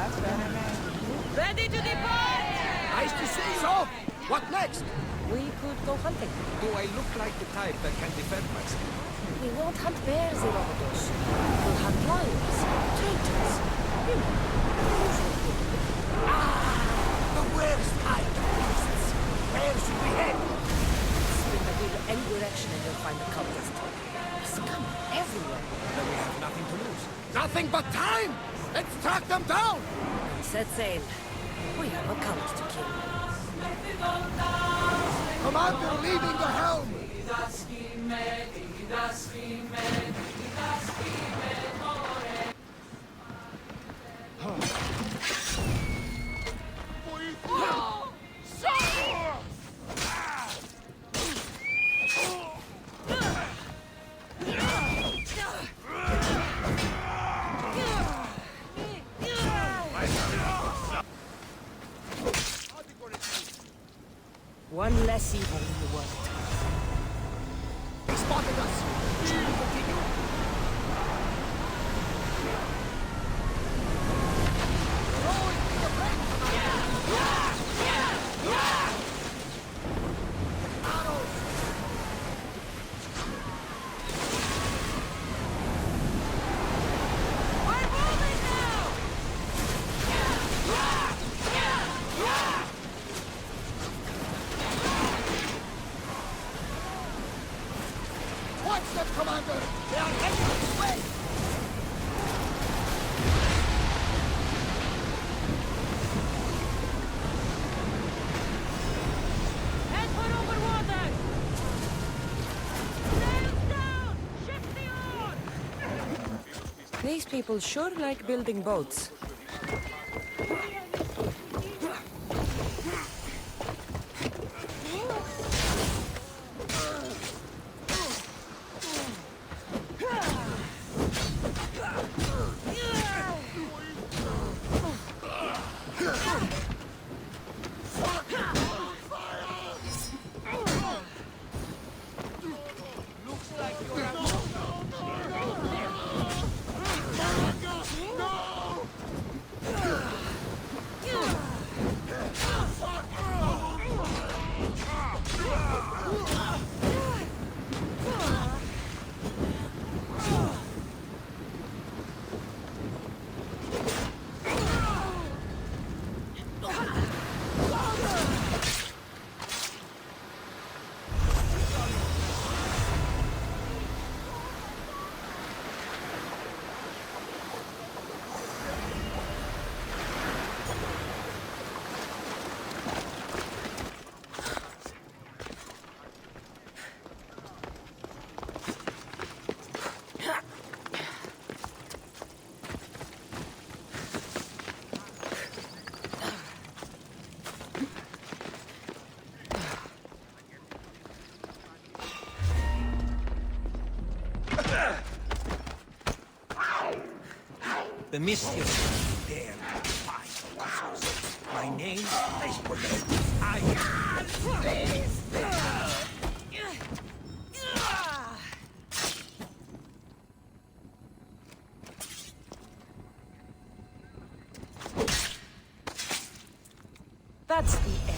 Ready to depart! Nice to see you. So, what next? We could go hunting. Do I look like the type that can defend myself? We won't hunt bears, Iokaste. We'll hunt lions, traitors, you know, usual people. The worst kind of beasts. Where should we head? Swing the wheel any direction and you'll find the cultist. Scum everywhere. Then we have nothing to lose. Nothing but time! Let's track them down! Set sail. We have a cult to kill. Commander leading the helm! One less evil in the world. They spotted us! Should we continue? Watch them, Commander! They are heading this way! Head for over water! Sails down! Shift the oar! These people sure like building boats. The mischief there to find muscles. My name is Olympus. That's the end.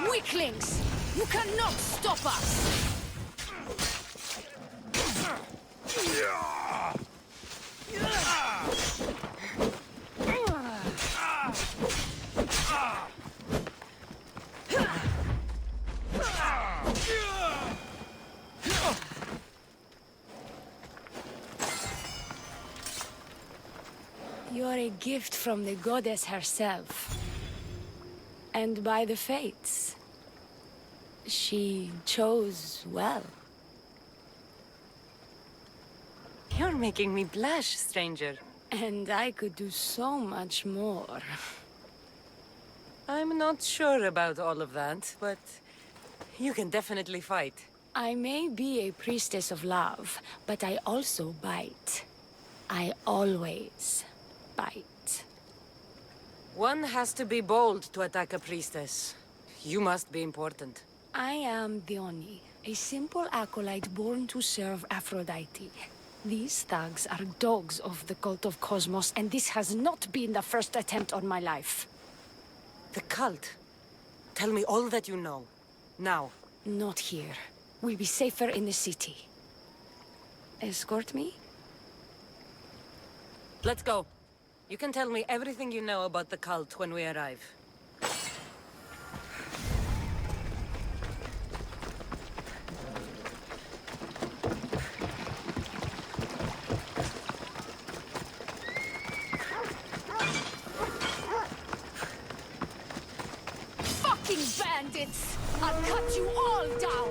Weaklings! You cannot stop us! You're a gift from the goddess herself. And by the fates. She chose well. You're making me blush, stranger. And I could do so much more. I'm not sure about all of that, but you can definitely fight. I may be a priestess of love, but I also bite. I always bite. One has to be bold to attack a priestess. You must be important. I am Diona, a simple acolyte born to serve Aphrodite. These thugs are dogs of the cult of Cosmos, and this has not been the first attempt on my life. The cult? Tell me all that you know. Now. Not here. We'll be safer in the city. Escort me? Let's go. You can tell me everything you know about the cult when we arrive. Fucking bandits! I'll cut you all down!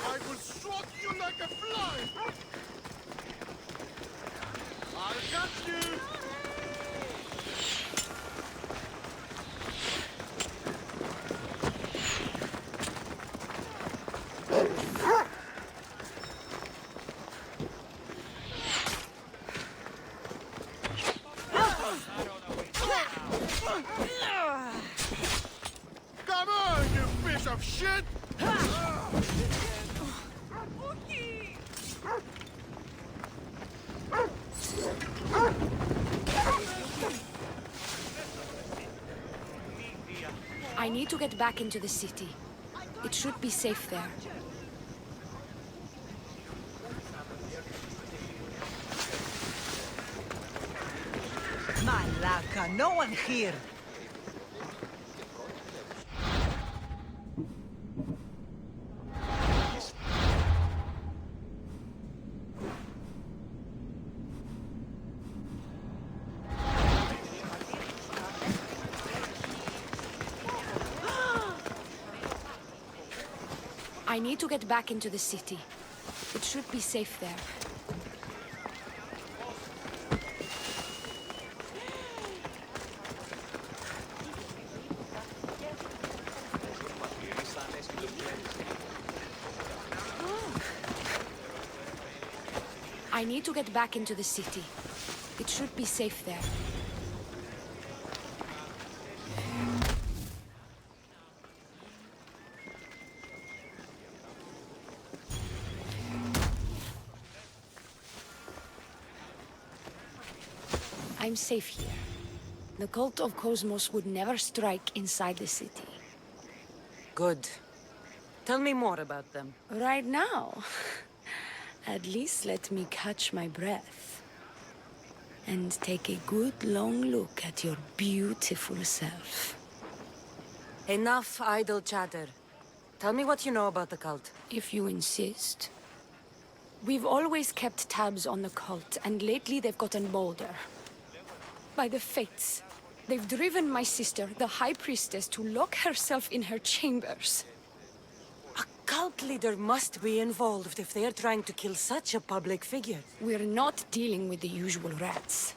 I will swat you like a fly! I'll catch you! Come on, you piece of shit! I need to get back into the city. It should be safe there. Malaka, no one here. I need to get back into the city. It should be safe there. I need to get back into the city. It should be safe there. I'm safe here. The cult of Cosmos would never strike inside the city. Good. Tell me more about them. Right now? At least let me catch my breath. And take a good long look at your beautiful self. Enough idle chatter. Tell me what you know about the cult. If you insist. We've always kept tabs on the cult, and lately they've gotten bolder. By the fates, they've driven my sister, the High Priestess, to lock herself in her chambers. A cult leader must be involved if they are trying to kill such a public figure. We're not dealing with the usual rats.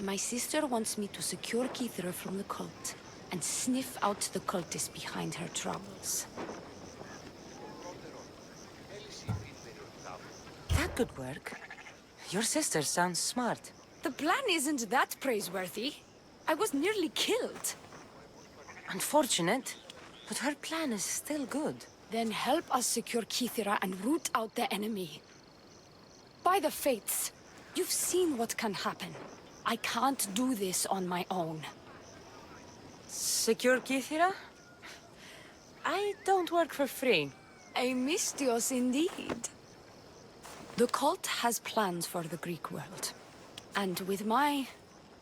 My sister wants me to secure Kithra from the cult, and sniff out the cultists behind her troubles. That could work. Your sister sounds smart. The plan isn't that praiseworthy. I was nearly killed. Unfortunate, but her plan is still good. Then help us secure Kithra and root out the enemy. By the fates, you've seen what can happen. I can't do this on my own. Secure Kithira? I don't work for free. A mystios indeed. The cult has plans for the Greek world. And with my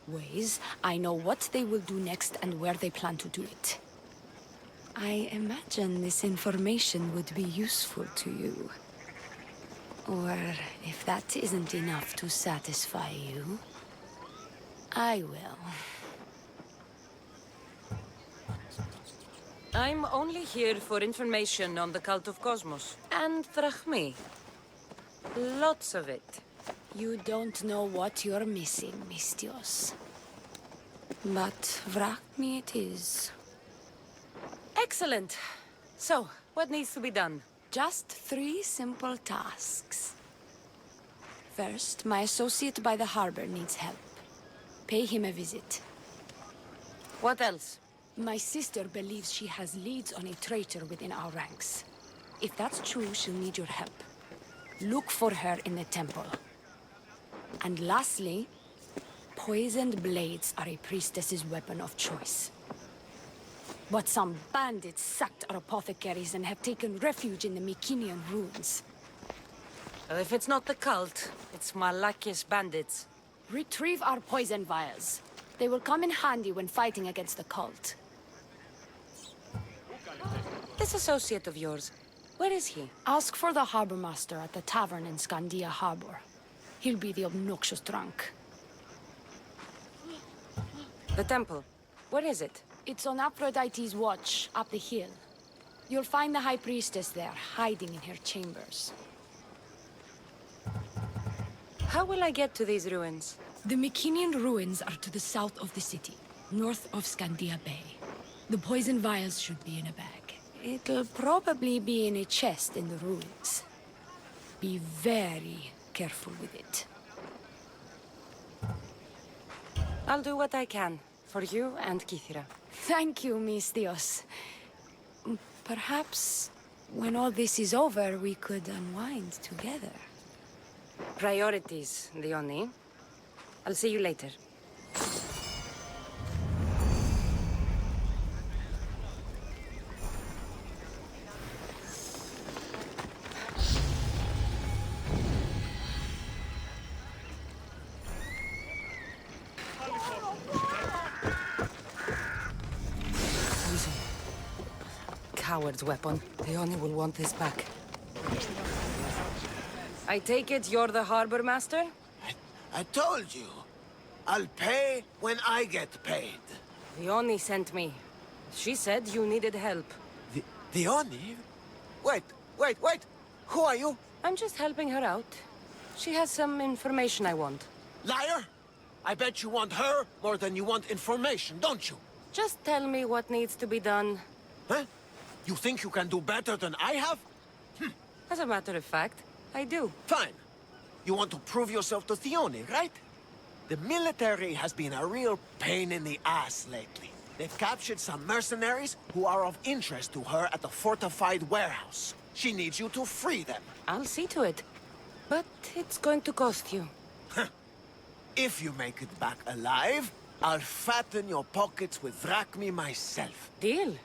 ways, I know what they will do next and where they plan to do it. I imagine this information would be useful to you. Or if that isn't enough to satisfy you, I will. I'm only here for information on the Cult of Cosmos. And dracmae. Lots of it. You don't know what you're missing, Mistios. But dracmae it is. Excellent. So, what needs to be done? Just 3 simple tasks. First, my associate by the harbor needs help. Pay him a visit. What else? My sister believes she has leads on a traitor within our ranks. If that's true, she'll need your help. Look for her in the temple. And lastly, poisoned blades are a priestess's weapon of choice. But some bandits sacked our apothecaries and have taken refuge in the Mytilenian ruins. If it's not the cult, it's Malakis bandits. Retrieve our poison vials. They will come in handy when fighting against the cult. This associate of yours, where is he? Ask for the harbor master at the tavern in Scandia Harbor. He'll be the obnoxious drunk. The temple, where is it? It's on Aphrodite's watch, up the hill. You'll find the High Priestess there, hiding in her chambers. How will I get to these ruins? The Mytilenian ruins are to the south of the city, north of Scandia Bay. The poison vials should be in a bag. It'll probably be in a chest in the ruins. Be very careful with it. I'll do what I can, for you and Kithira. Thank you, Mistios. Perhaps, when all this is over, we could unwind together. Priorities, Diona. I'll see you later. Poison. Coward's weapon. Diona will want this back. I take it you're the harbor master? I told you. I'll pay when I get paid. Diona sent me. She said you needed help. The Oni? Wait. Who are you? I'm just helping her out. She has some information I want. Liar! I bet you want her more than you want information, don't you? Just tell me what needs to be done. Huh? You think you can do better than I have? As a matter of fact, I do. Fine. You want to prove yourself to Diona, right? The military has been a real pain in the ass lately. They've captured some mercenaries who are of interest to her at the fortified warehouse. She needs you to free them. I'll see to it. But it's going to cost you. If you make it back alive, I'll fatten your pockets with drachmae myself. Deal.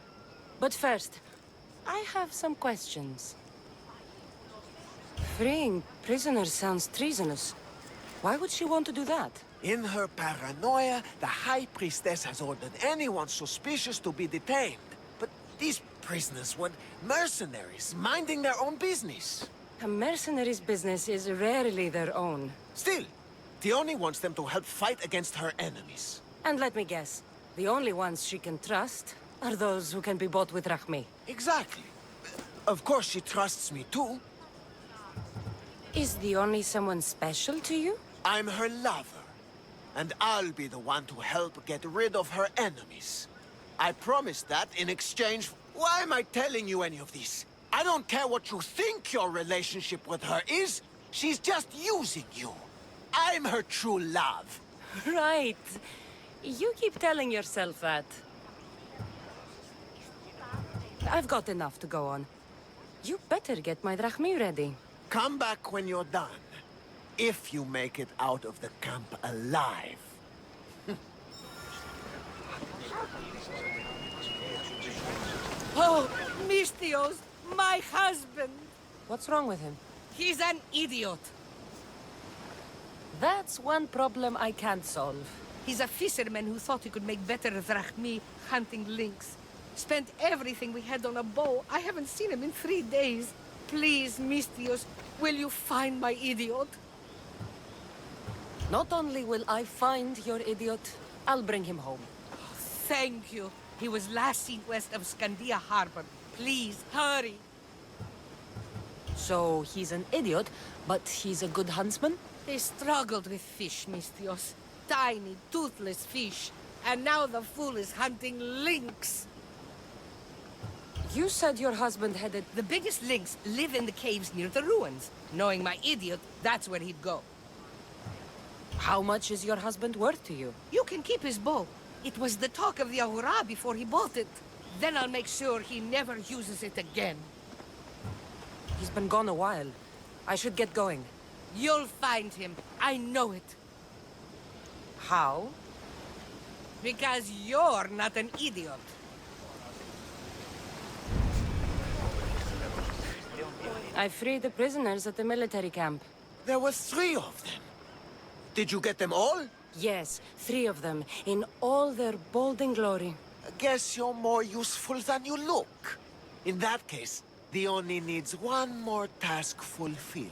But first, I have some questions. Freeing prisoners sounds treasonous. Why would she want to do that? In her paranoia, the High Priestess has ordered anyone suspicious to be detained. But these prisoners were mercenaries, minding their own business. A mercenary's business is rarely their own. Still, Diona wants them to help fight against her enemies. And let me guess, the only ones she can trust are those who can be bought with drachmae. Exactly. Of course she trusts me too. Is Diona someone special to you? I'm her lover. And I'll be the one to help get rid of her enemies. I promised that in exchange. Why am I telling you any of this? I don't care what you think your relationship with her is. She's just using you. I'm her true love. Right. You keep telling yourself that. I've got enough to go on. You better get my drachmae ready. Come back when you're done. If you make it out of the camp alive. Oh, Mistios, my husband. What's wrong with him? He's an idiot. That's one problem I can't solve. He's a fisherman who thought he could make better drachmae hunting lynx. Spent everything we had on a bow. I haven't seen him in 3 days. Please, Mistios, Will you find my idiot? Not only will I find your idiot, I'll bring him home. Thank you. He was last seen west of Scandia Harbor. Please, hurry. So he's an idiot, but he's a good huntsman? They struggled with fish, Mistios. Tiny, toothless fish. And now the fool is hunting lynx. You said your husband headed... The biggest lynx live in the caves near the ruins. Knowing my idiot, that's where he'd go. How much is your husband worth to you? You can keep his bow. It was the talk of the Ahura before he bought it. Then I'll make sure he never uses it again. He's been gone a while. I should get going. You'll find him. I know it. How? Because you're not an idiot. I freed the prisoners at the military camp. There were 3 of them. Did you get them all? Yes, 3 of them, in all their bold and glory. I guess you're more useful than you look. In that case, Diona needs one more task fulfilled.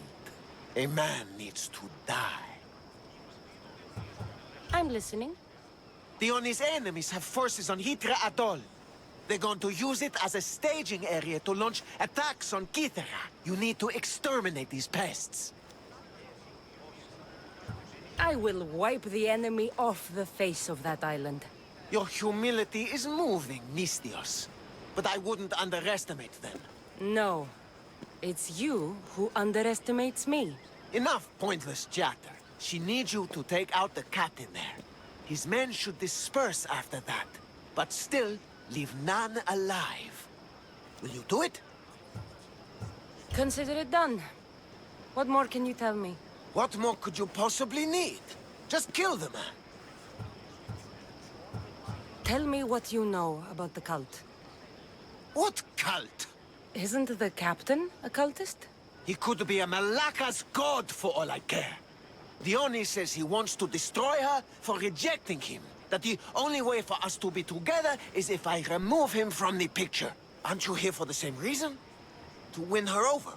A man needs to die. I'm listening. Diona's enemies have forces on Hitra Atoll. They're going to use it as a staging area to launch attacks on Kithera. You need to exterminate these pests. I will wipe the enemy off the face of that island. Your humility is moving, Mistios. But I wouldn't underestimate them. No. It's you who underestimates me. Enough pointless chatter. She needs you to take out the captain there. His men should disperse after that, but still leave none alive. Will you do it? Consider it done. What more can you tell me? What more could you possibly need? Just kill the man. Tell me what you know about the cult. What cult? Isn't the captain a cultist? He could be a Malaka's god for all I care. Diona says he wants to destroy her for rejecting him. That the only way for us to be together is if I remove him from the picture. Aren't you here for the same reason? To win her over?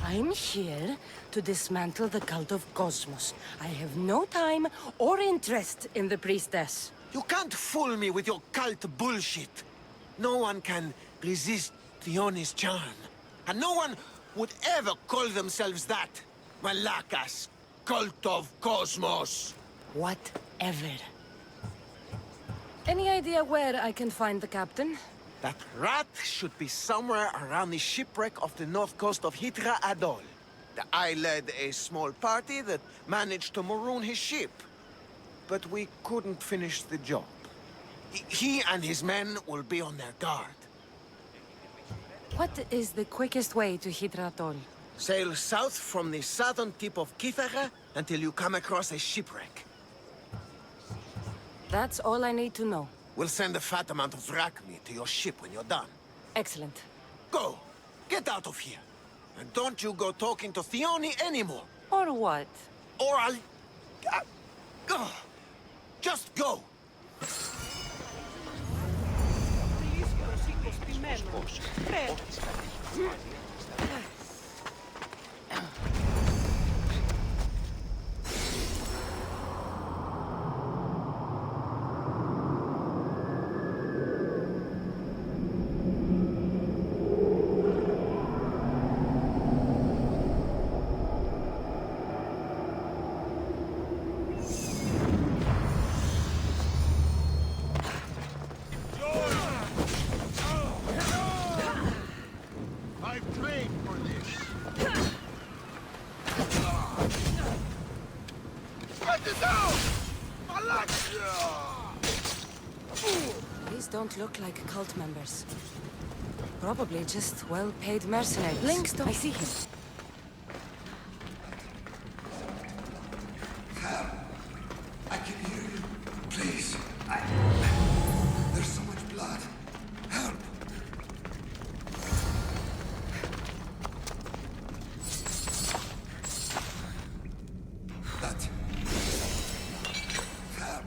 I'm here to dismantle the cult of Cosmos. I have no time or interest in the priestess. You can't fool me with your cult bullshit. No one can resist Diona's charm. And no one would ever call themselves that. Malakas, cult of Cosmos. Whatever. Any idea where I can find the captain? That rat should be somewhere around the shipwreck off the north coast of Hitra Atoll. I led a small party that managed to maroon his ship. But we couldn't finish the job. He and his men will be on their guard. What is the quickest way to Hitra Atoll? Sail south from the southern tip of Kithera until you come across a shipwreck. That's all I need to know. We'll send a fat amount of dracmae to your ship when you're done. Excellent. Go! Get out of here! And don't you go talking to Diona anymore! Or what? Or I'll... just go! These don't look like cult members. Probably just well-paid mercenaries. Lynx, I see him. I can hear you. Please. There's so much blood. Help! That. Help!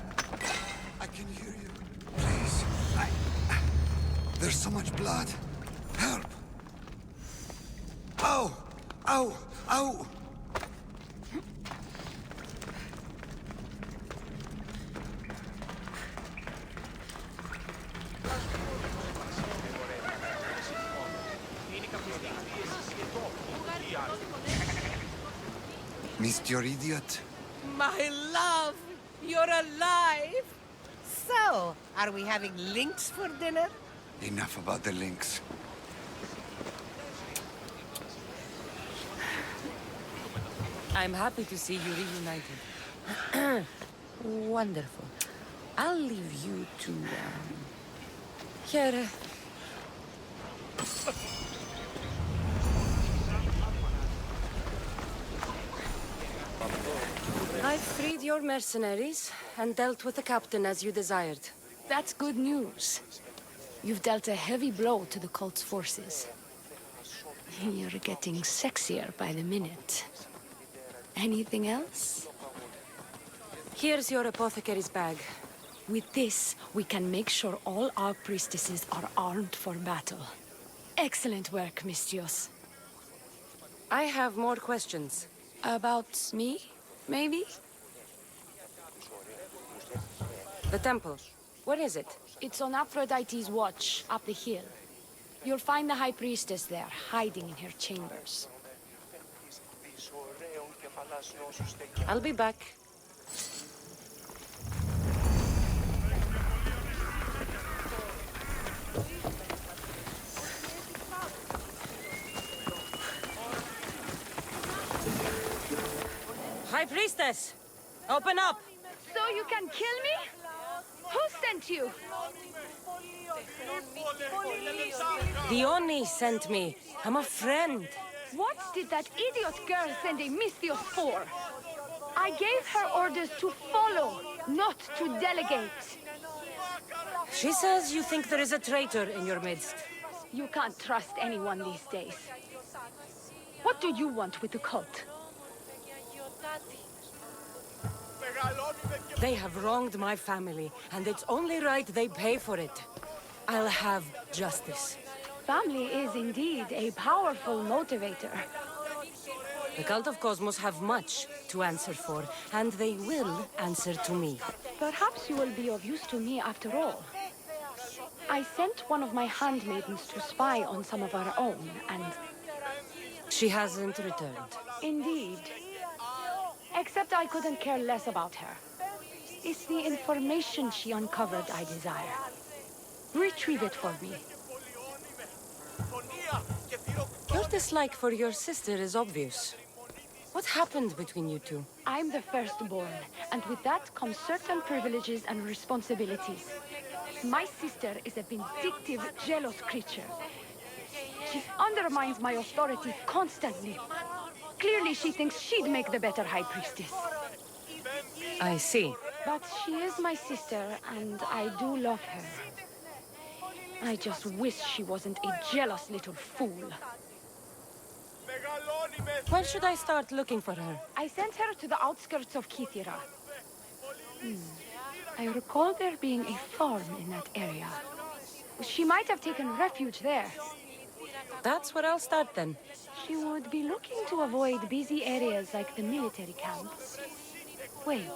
I can hear you. Please. There's so much blood. Help! Oh! Ow! Ow! Missed your idiot? My love, you're alive! So, are we having lynx for dinner? Enough about the links. I'm happy to see you reunited. Wonderful. I'll leave you to, here. I've freed your mercenaries and dealt with the captain as you desired. That's good news. You've dealt a heavy blow to the cult's forces. You're getting sexier by the minute. Anything else? Here's your apothecary's bag. With this, we can make sure all our priestesses are armed for battle. Excellent work, Mistios. I have more questions. About me, maybe? The temple. Where is it? It's on Aphrodite's watch, up the hill. You'll find the High Priestess there, hiding in her chambers. I'll be back. High Priestess! Open up! So you can kill me? Who sent you? Diona sent me. I'm a friend. What did that idiot girl send a Mystios for? I gave her orders to follow, not to delegate. She says you think there is a traitor in your midst. You can't trust anyone these days. What do you want with the cult? They have wronged my family, and it's only right they pay for it. I'll have justice. Family is indeed a powerful motivator. The Cult of Cosmos have much to answer for, and they will answer to me. Perhaps you will be of use to me after all. I sent one of my handmaidens to spy on some of our own, and... She hasn't returned. Indeed. Except I couldn't care less about her. It's the information she uncovered I desire. Retrieve it for me. Your dislike for your sister is obvious. What happened between you two? I'm the firstborn, and with that comes certain privileges and responsibilities. My sister is a vindictive, jealous creature. She undermines my authority constantly. Clearly she thinks she'd make the better High Priestess. I see. But she is my sister, and I do love her. I just wish she wasn't a jealous little fool. When should I start looking for her? I sent her to the outskirts of Kythera. I recall there being a farm in that area. She might have taken refuge there. That's where I'll start then. She would be looking to avoid busy areas like the military camp. Wait.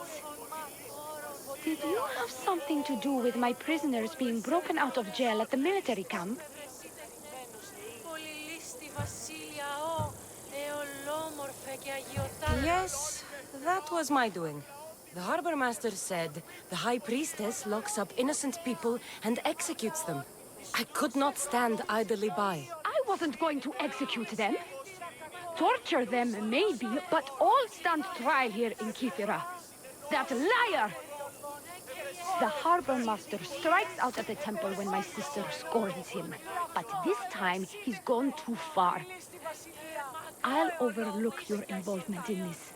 Did you have something to do with my prisoners being broken out of jail at the military camp? Yes, that was my doing. The harbor master said the High Priestess locks up innocent people and executes them. I could not stand idly by. I wasn't going to execute them. Torture them, maybe, but all stand trial here in Kythera. That liar! The harbor master strikes out at the temple when my sister scorns him. But this time, he's gone too far. I'll overlook your involvement in this.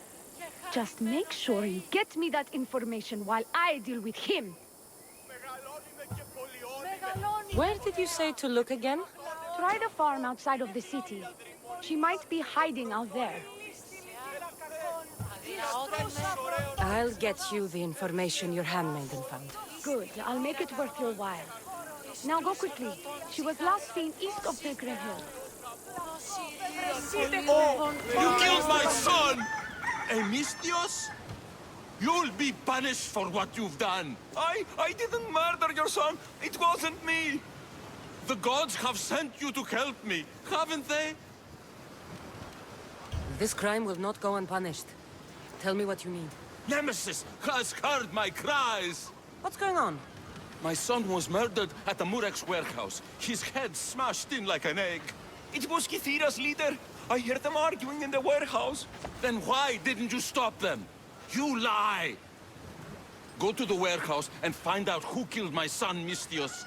Just make sure you get me that information while I deal with him. Where did you say to look again? Try the farm outside of the city. She might be hiding out there. I'll get you the information your handmaiden found. Good. I'll make it worth your while. Now go quickly. She was last seen east of the Griffin. You killed my son! Emistios? You'll be punished for what you've done. I didn't murder your son. It wasn't me. The gods have sent you to help me, haven't they? This crime will not go unpunished. Tell me what you need. Nemesis has heard my cries. What's going on? My son was murdered at the Murex warehouse. His head smashed in like an egg. It was Kithira's leader. I heard them arguing in the warehouse. Then why didn't you stop them? You lie! Go to the warehouse and find out who killed my son, Mistios.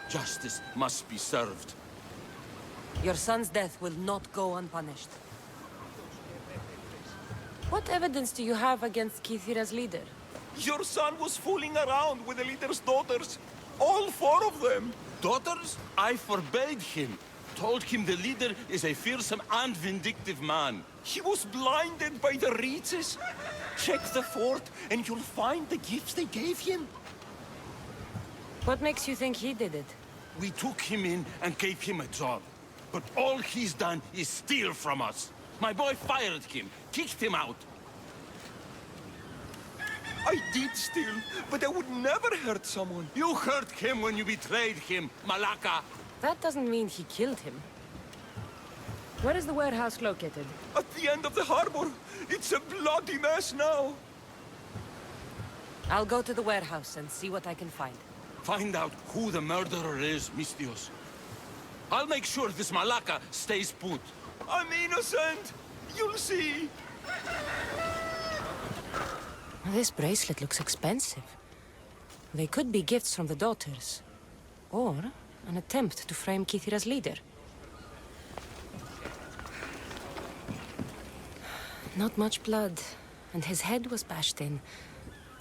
Justice must be served. Your son's death will not go unpunished. What evidence do you have against Kithira's leader? Your son was fooling around with the leader's daughters. All 4 of them. Daughters? I forbade him. Told him the leader is a fearsome and vindictive man. He was blinded by the reaches. Check the fort and you'll find the gifts they gave him. What makes you think he did it? We took him in and gave him a job. But all he's done is steal from us. My boy fired him, kicked him out. I did steal, but I would never hurt someone. You hurt him when you betrayed him, Malaka. That doesn't mean he killed him. Where is the warehouse located? At the end of the harbor. It's a bloody mess now. I'll go to the warehouse and see what I can find. Find out who the murderer is, Mistios. I'll make sure this Malaka stays put. I'm innocent. You'll see. This bracelet looks expensive. They could be gifts from the daughters. Or an attempt to frame Kithira's leader. Not much blood, and his head was bashed in.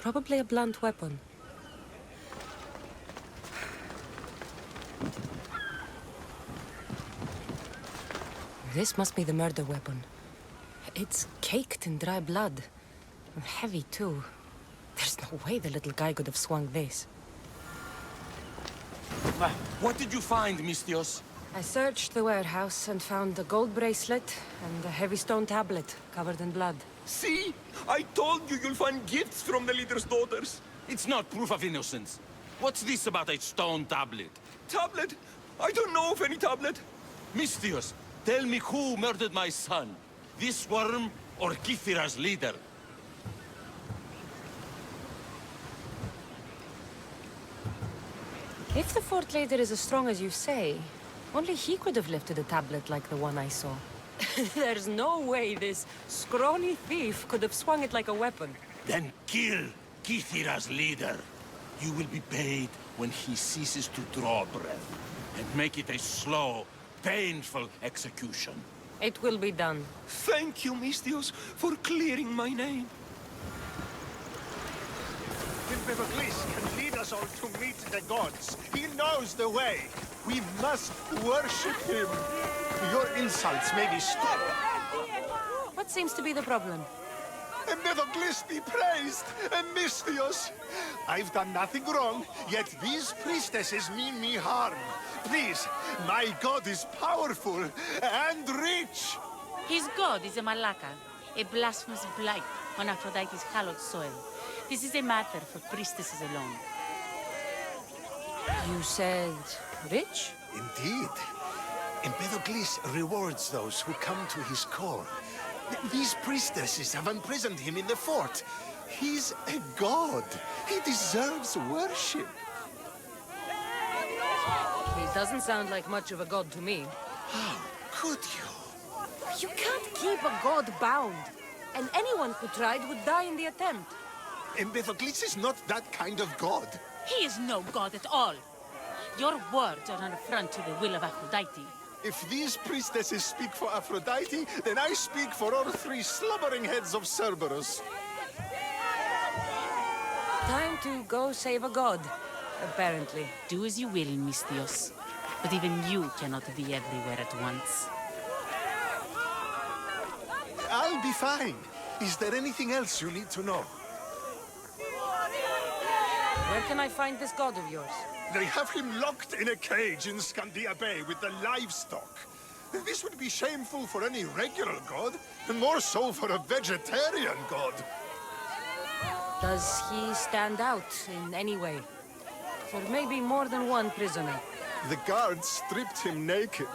Probably a blunt weapon. This must be the murder weapon. It's caked in dry blood. And heavy, too. There's no way the little guy could have swung this. What did you find, Mistios? I searched the warehouse and found a gold bracelet and a heavy stone tablet covered in blood. See? I told you you'll find gifts from the leader's daughters. It's not proof of innocence. What's this about a stone tablet? Tablet? I don't know of any tablet. Mistios, tell me who murdered my son. This worm or Kithira's leader? If the fort leader is as strong as you say, only he could have lifted a tablet like the one I saw. There's no way this scrawny thief could have swung it like a weapon. Then kill Kithira's leader. You will be paid when he ceases to draw breath. And make it a slow, painful execution. It will be done. Thank you, Mistios, for clearing my name. Empedokles can lead us all to meet the gods. He knows the way. We must worship him. Your insults may be stopped. What seems to be the problem? Empedokles be praised, and Mistios. I've done nothing wrong, yet these priestesses mean me harm. Please, my god is powerful and rich. His god is a Malaka, a blasphemous blight on Aphrodite's hallowed soil. This is a matter for priestesses alone. You said rich? Indeed. Empedokles rewards those who come to his call. These priestesses have imprisoned him in the fort. He's a god. He deserves worship. He doesn't sound like much of a god to me. How could you? You can't keep a god bound. And anyone who tried would die in the attempt. Empedokles is not that kind of god. He is no god at all. Your words are an affront to the will of Aphrodite. If these priestesses speak for Aphrodite, then I speak for all 3 slumbering heads of Cerberus. Time to go save a god, apparently. Do as you will, Mistios. But even you cannot be everywhere at once. I'll be fine. Is there anything else you need to know? Where can I find this god of yours? They have him locked in a cage in Scandia Bay with the livestock. This would be shameful for any regular god, and more so for a vegetarian god. Does he stand out in any way? For maybe more than one prisoner. The guards stripped him naked.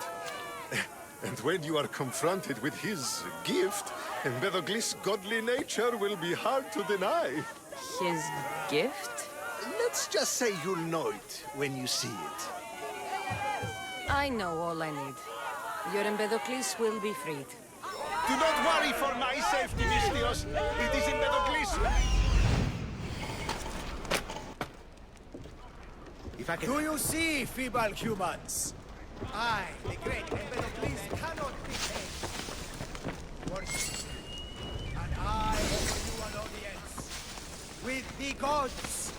And when you are confronted with his gift, Empedokles' godly nature will be hard to deny. His gift? Let's just say you'll know it when you see it. I know all I need. Your Empedokles will be freed. Do not worry for my safety, Mystios. It is Empedokles. If I can... Do you see, feeble humans? I, the great Empedokles, cannot be tamed. Worship. And I offer you an audience. With the gods,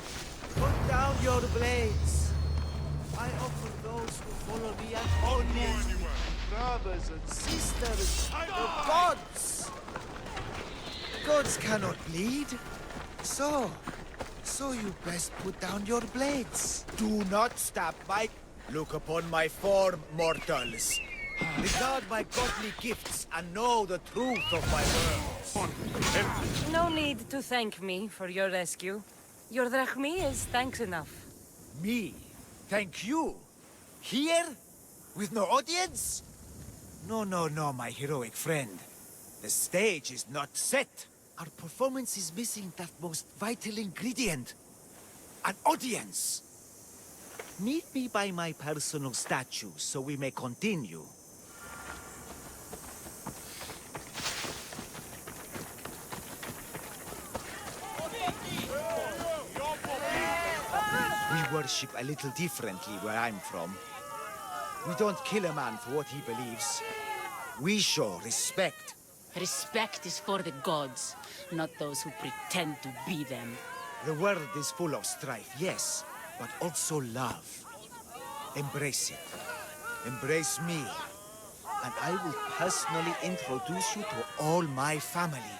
put down your blades. I offer those who follow me an audience. Brothers and sisters, the gods! Gods cannot bleed. So you best put down your blades. Do not stab my... Look upon my form, mortals. Regard my godly gifts and know the truth of my words. No need to thank me for your rescue. Your dracmae is thanks enough. Me? Thank you? Here? With no audience? No, my heroic friend. The stage is not set. Our performance is missing that most vital ingredient. An audience. Meet me by my personal statue so we may continue. We worship a little differently where I'm from. We don't kill a man for what he believes. We show respect. Respect is for the gods, not those who pretend to be them. The world is full of strife, yes, but also love. Embrace it. Embrace me. And I will personally introduce you to all my family.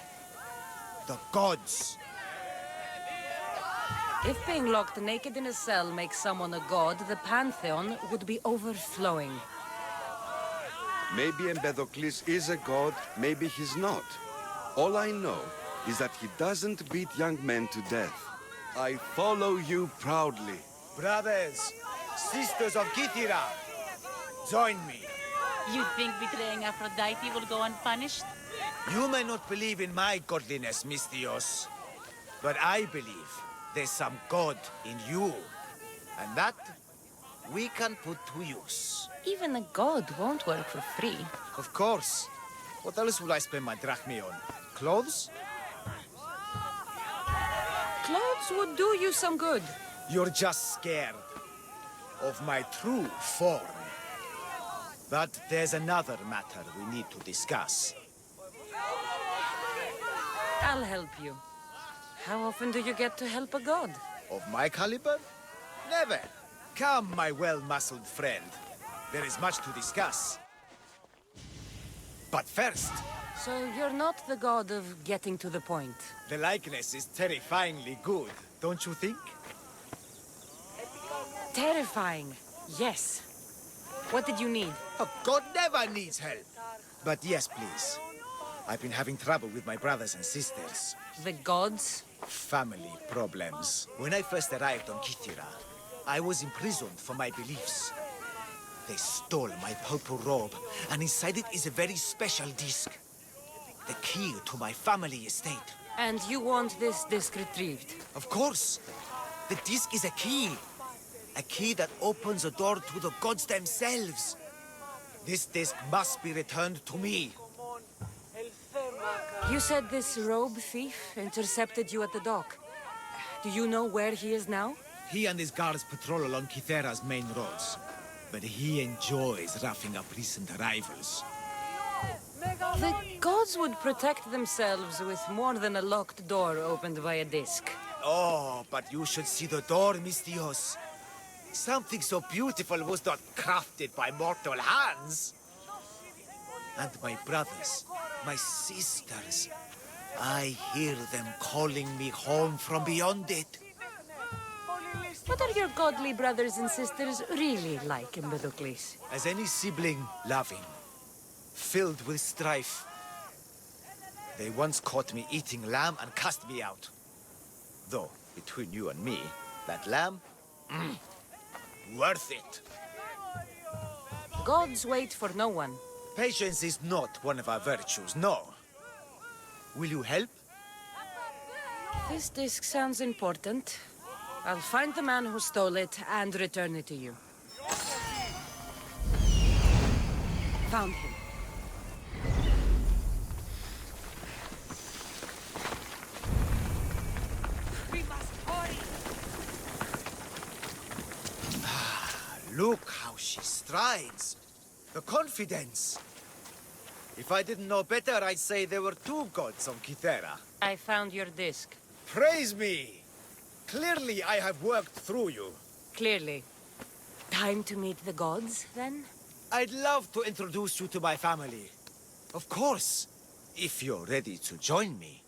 The gods. If being locked naked in a cell makes someone a god, the pantheon would be overflowing. Maybe Empedokles is a god, maybe he's not. All I know is that he doesn't beat young men to death. I follow you proudly. Brothers, sisters of Kythera, join me. You think betraying Aphrodite will go unpunished? You may not believe in my godliness, Mystios, but I believe there's some god in you, and that we can put to use. Even a god won't work for free. Of course. What else will I spend my drachmae on? Clothes? Clothes would do you some good. You're just scared of my true form. But there's another matter we need to discuss. I'll help you. How often do you get to help a god? Of my caliber? Never. Come, my well-muscled friend. There is much to discuss. But first... So you're not the god of getting to the point. The likeness is terrifyingly good, don't you think? Terrifying, yes. What did you need? A god never needs help. But yes, please. I've been having trouble with my brothers and sisters. The gods? Family problems. When I first arrived on Kythera, I was imprisoned for my beliefs. They stole my purple robe, and inside it is a very special disc. The key to my family estate. And you want this disc retrieved? Of course. The disc is a key. A key that opens a door to the gods themselves. This disc must be returned to me. You said this robe thief intercepted you at the dock. Do you know where he is now? He and his guards patrol along Kythera's main roads. But he enjoys roughing up recent arrivals. The gods would protect themselves with more than a locked door opened by a disc. Oh, but you should see the door, Mystios. Something so beautiful was not crafted by mortal hands. And my brothers, my sisters, I hear them calling me home from beyond it. What are your godly brothers and sisters really like, Empedokles? As any sibling, loving, filled with strife. They once caught me eating lamb and cast me out. Though, between you and me, that lamb, worth it. Gods wait for no one. Patience is not one of our virtues, no. Will you help? This disc sounds important. I'll find the man who stole it and return it to you. Found him. We must hurry! Look how she strides. The confidence. If I didn't know better, I'd say there were two gods on Kythera. I found your disc. Praise me! Clearly I have worked through you. Clearly. Time to meet the gods, then? I'd love to introduce you to my family. Of course, if you're ready to join me.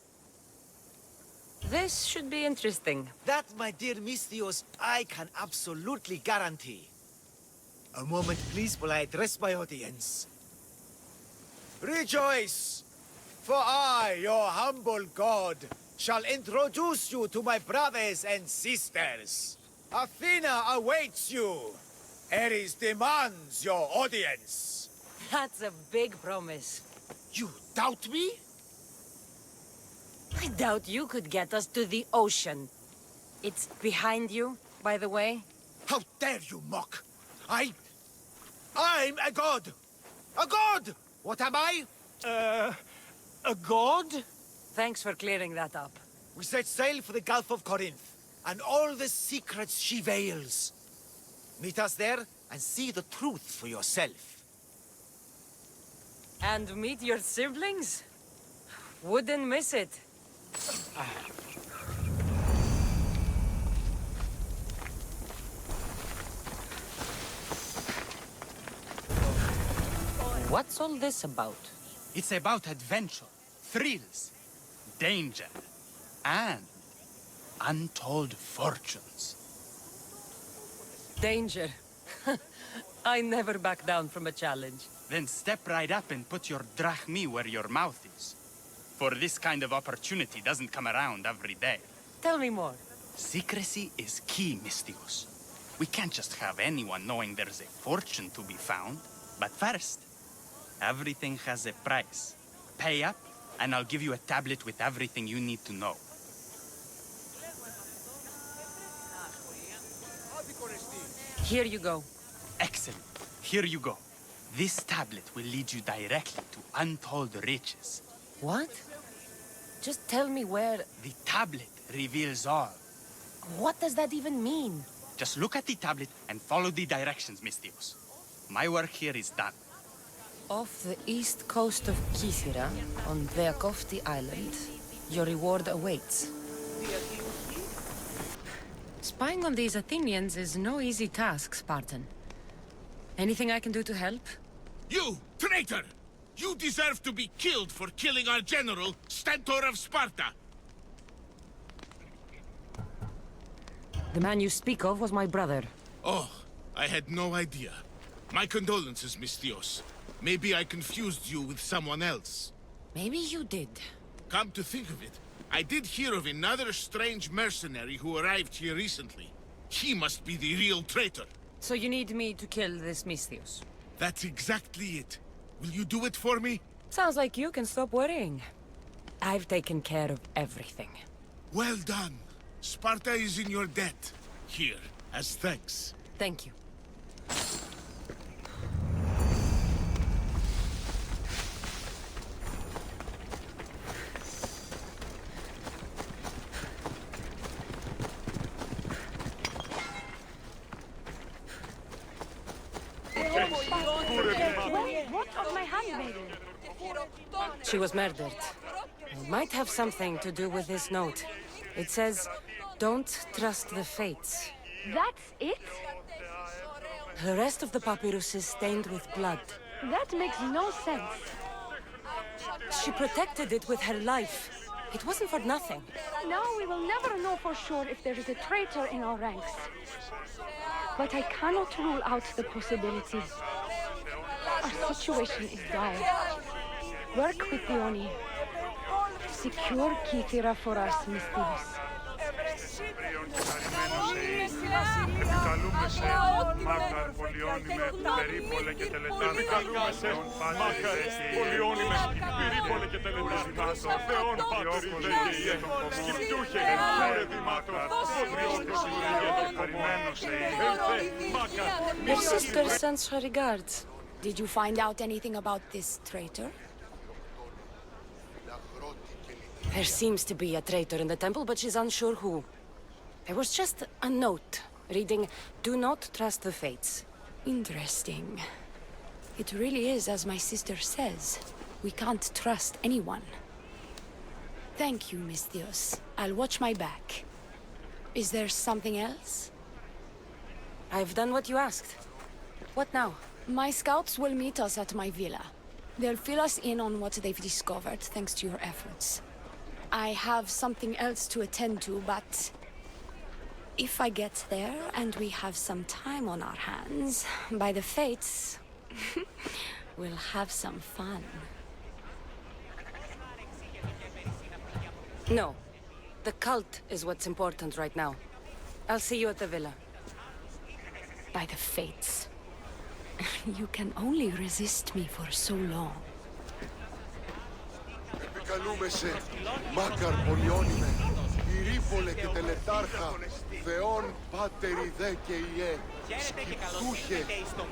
This should be interesting. That, my dear Misthios, I can absolutely guarantee. A moment, please, while I address my audience. Rejoice! For I, your humble god, shall introduce you to my brothers and sisters. Athena awaits you. Ares demands your audience. That's a big promise. You doubt me? I doubt you could get us to the ocean. It's behind you, by the way. How dare you mock? I'm a god! A god! What am I? A god? Thanks for clearing that up. We set sail for the Gulf of Corinth, and all the secrets she veils. Meet us there, and see the truth for yourself. And meet your siblings? Wouldn't miss it. What's all this about? It's about adventure, thrills, danger, and untold fortunes. Danger. I never back down from a challenge. Then step right up and put your dracmae where your mouth is. For this kind of opportunity doesn't come around every day. Tell me more. Secrecy is key, Misthios. We can't just have anyone knowing there's a fortune to be found. But first, everything has a price. Pay up, and I'll give you a tablet with everything you need to know. Here you go. Excellent. Here you go. This tablet will lead you directly to untold riches. What? Just tell me where... The tablet reveals all. What does that even mean? Just look at the tablet and follow the directions, Misthios. My work here is done. Off the east coast of Kythera, on the Iokaste island, your reward awaits. Spying on these Athenians is no easy task, Spartan. Anything I can do to help? You, traitor! You deserve to be killed for killing our general, Stentor of Sparta! The man you speak of was my brother. Oh, I had no idea. My condolences, Misthios. Maybe I confused you with someone else. Maybe you did. Come to think of it, I did hear of another strange mercenary who arrived here recently. He must be the real traitor. So you need me to kill this Misthios? That's exactly it. Will you do it for me? Sounds like you can stop worrying. I've taken care of everything. Well done. Sparta is in your debt. Here, as thanks. Thank you. What of my handmaiden? She was murdered. It might have something to do with this note. It says, don't trust the fates. That's it? The rest of the papyrus is stained with blood. That makes no sense. She protected it with her life. It wasn't for nothing. Now we will never know for sure if there is a traitor in our ranks. But I cannot rule out the possibility. Our situation is dire. Work with Diona. Secure Kythera for us, Mystios. Your sister sends her regards. Did you find out anything about this traitor? There seems to be a traitor in the temple, but she's unsure who. There was just a note reading, "Do not trust the fates." Interesting. It really is as my sister says. We can't trust anyone. Thank you, Mystios. I'll watch my back. Is there something else? I've done what you asked. What now? My scouts will meet us at my villa. They'll fill us in on what they've discovered, thanks to your efforts. I have something else to attend to, but... if I get there and we have some time on our hands, by the fates, we'll have some fun. No. The cult is what's important right now. I'll see you at the villa. By the fates. You can only resist me for so long. Επικαλούμε σε, Μάκαρ πολιώνυμε, Ηρήπολε και τελετάρχα, Θεόν πάτερη δε και ιέ, Σκυπτούχε,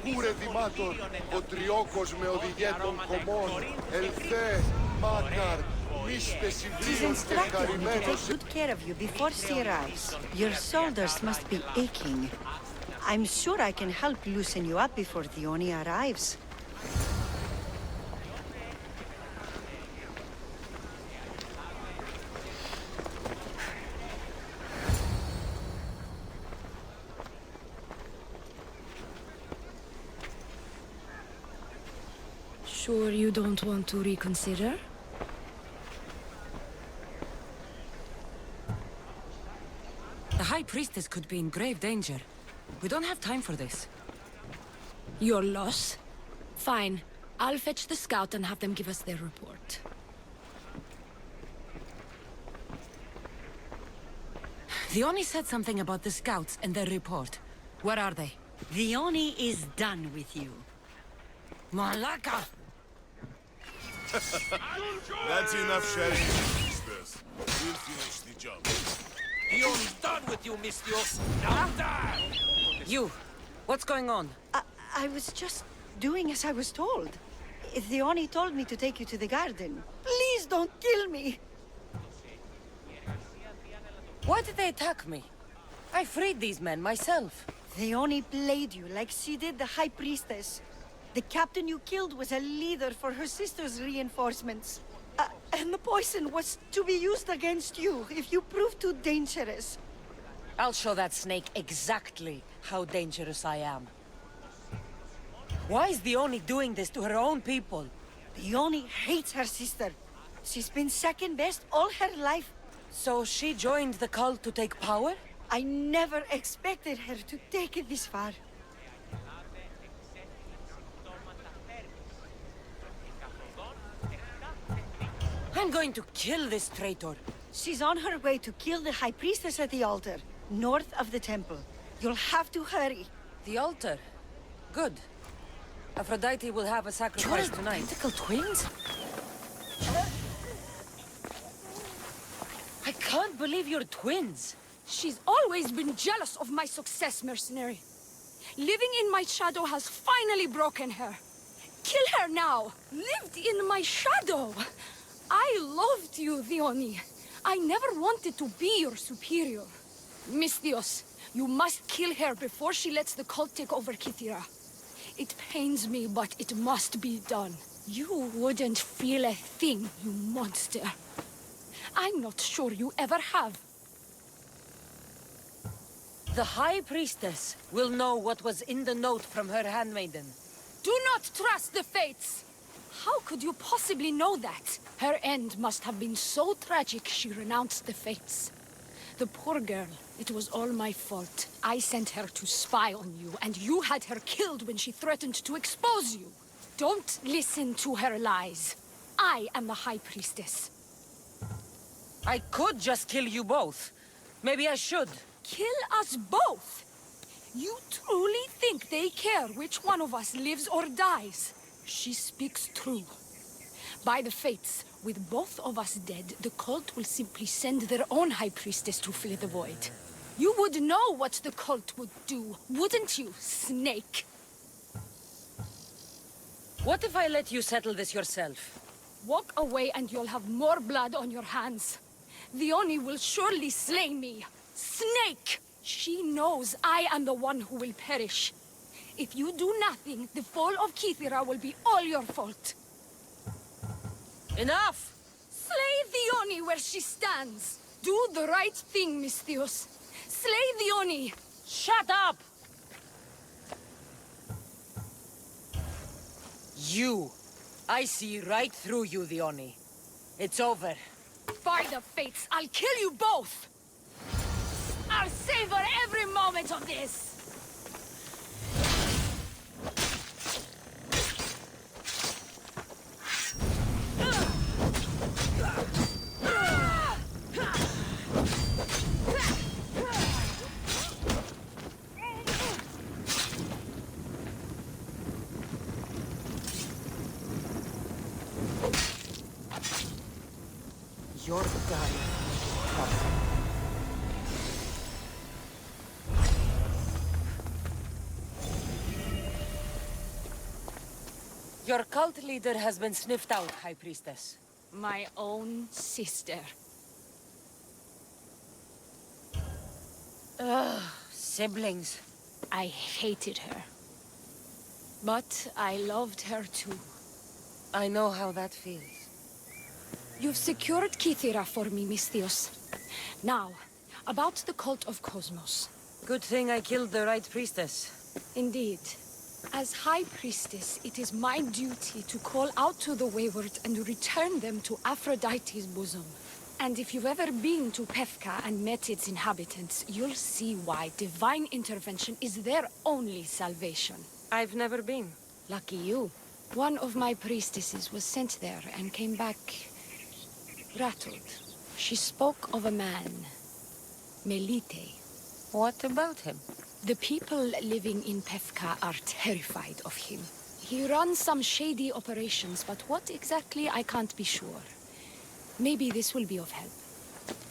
κούρε δημάτων, ο τριόκος με οδηγέ των κομμών, Ελθέ, Μάκαρ, μίστε συμβρίων και χαρημένος. Take good care of you before she arrives. Your shoulders must be aching. I'm sure I can help loosen you up before Diona arrives. Sure you don't want to reconsider? The High Priestess could be in grave danger. We don't have time for this. Your loss? Fine. I'll fetch the scout and have them give us their report. Diona said something about the scouts and their report. Where are they? Diona is done with you. Malaka! That's enough sharing, sisters. We'll finish the job. Diona's done with you, Mystios. Now die! You! What's going on? I was just doing as I was told. Diona told me to take you to the garden. Please don't kill me! Why did they attack me? I freed these men myself. Diona played you like she did the High Priestess. The captain you killed was a leader for her sister's reinforcements. And the poison was to be used against you if you prove too dangerous. I'll show that snake exactly how dangerous I am. Why is Diona doing this to her own people? Diona hates her sister. She's been second best all her life. So she joined the cult to take power? I never expected her to take it this far. I'm going to kill this traitor. She's on her way to kill the High Priestess at the altar, north of the temple. You'll have to hurry. The altar? Good. Aphrodite will have a sacrifice tonight. Identical twins? I can't believe you're twins. She's always been jealous of my success, mercenary. Living in my shadow has finally broken her. Kill her now! Lived in my shadow! I loved you, Diona. I never wanted to be your superior. Mystios, you must kill her before she lets the cult take over Kythera. It pains me, but it must be done. You wouldn't feel a thing, you monster. I'm not sure you ever have. The High Priestess will know what was in the note from her handmaiden. Do not trust the fates! How could you possibly know that? Her end must have been so tragic she renounced the fates. The poor girl, it was all my fault. I sent her to spy on you, and you had her killed when she threatened to expose you. Don't listen to her lies. I am the High Priestess. I could just kill you both. Maybe I should. Kill us both? You truly think they care which one of us lives or dies? She speaks true. By the fates, with both of us dead, the cult will simply send their own High Priestess to fill the void. You would know what the cult would do, wouldn't you, Snake? What if I let you settle this yourself? Walk away and you'll have more blood on your hands. The Oni will surely slay me. Snake! She knows I am the one who will perish. If you do nothing, the fall of Kythera will be all your fault. Enough! Slay the Oni where she stands. Do the right thing, Misthios. Slay the Oni. Shut up! You. I see right through you, the Oni. It's over. By the fates, I'll kill you both! I'll savor every moment of this! You're done. Your cult leader has been sniffed out, High Priestess. My own sister. Ugh, siblings. I hated her. But I loved her too. I know how that feels. You've secured Kythera for me, Misthios. Now, about the cult of Cosmos. Good thing I killed the right priestess. Indeed. As High Priestess, it is my duty to call out to the wayward and return them to Aphrodite's bosom. And if you've ever been to Pefka and met its inhabitants, you'll see why divine intervention is their only salvation. I've never been. Lucky you. One of my priestesses was sent there and came back rattled. She spoke of a man, Melite. What about him? The people living in Pefka are terrified of him. He runs some shady operations, but what exactly I can't be sure. Maybe this will be of help.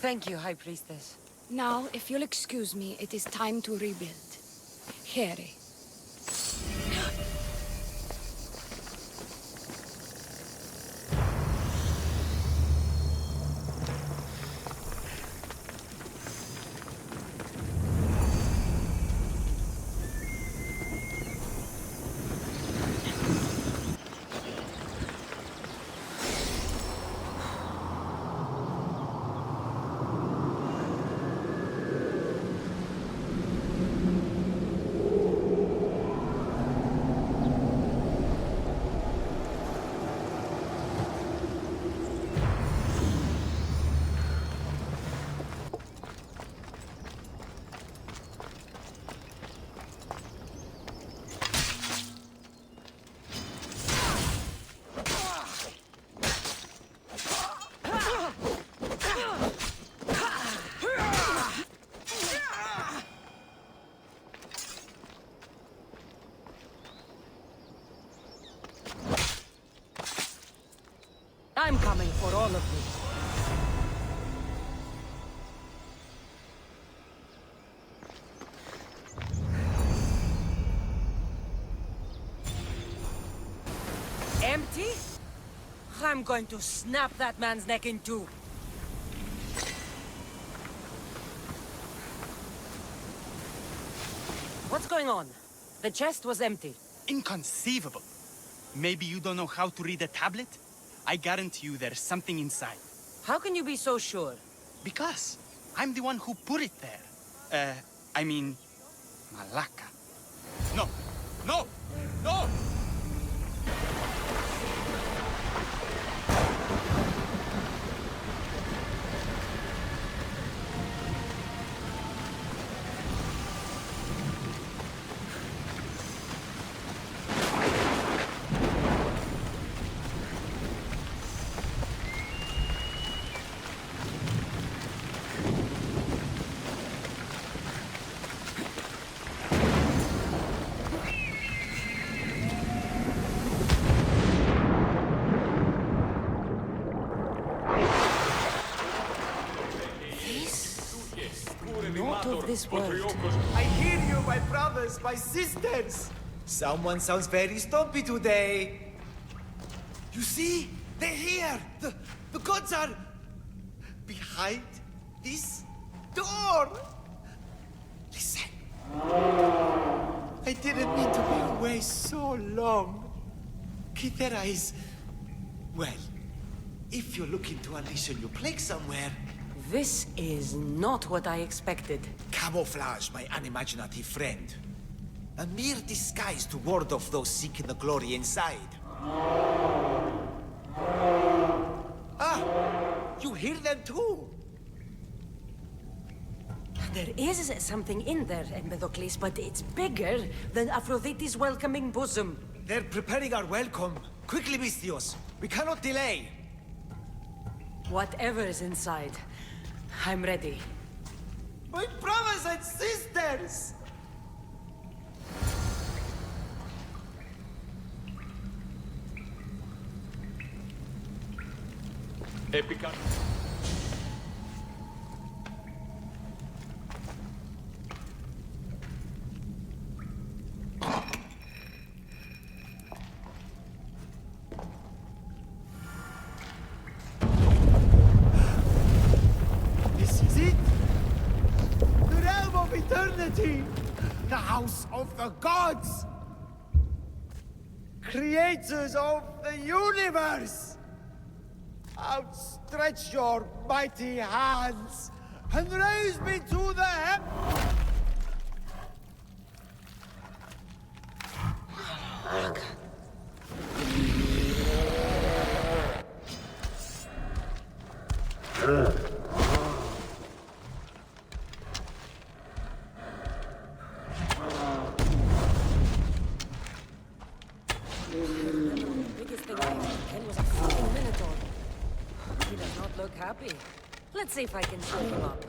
Thank you, High Priestess. Now, if you'll excuse me, it is time to rebuild. Here. I'm coming for all of you. Empty? I'm going to snap that man's neck in two. What's going on? The chest was empty. Inconceivable. Maybe you don't know how to read a tablet? I guarantee you there's something inside. How can you be so sure? Because I'm the one who put it there. I mean, Malaka. No! No! No! not of this world. I hear you, my brothers, my sisters! Someone sounds very stumpy today. You see? They're here! The gods are... behind this door! Listen. I didn't mean to be away so long. Kythera is... well, if you're looking to unleash a new plague somewhere... This is not what I expected. Camouflage, my unimaginative friend. A mere disguise to ward off those seeking the glory inside. Ah! You hear them too? There is something in there, Empedokles, but it's bigger than Aphrodite's welcoming bosom. They're preparing our welcome. Quickly, Misthios. We cannot delay. Whatever is inside, I'm ready. My brothers and sisters! Epica. This is it! The realm of eternity! The house of the gods! Creators of the universe! Outstretch your mighty hands and raise me to the Biggest thing I ever Ken was a fucking minotaur. He does not look happy. Let's see if I can cheer him up.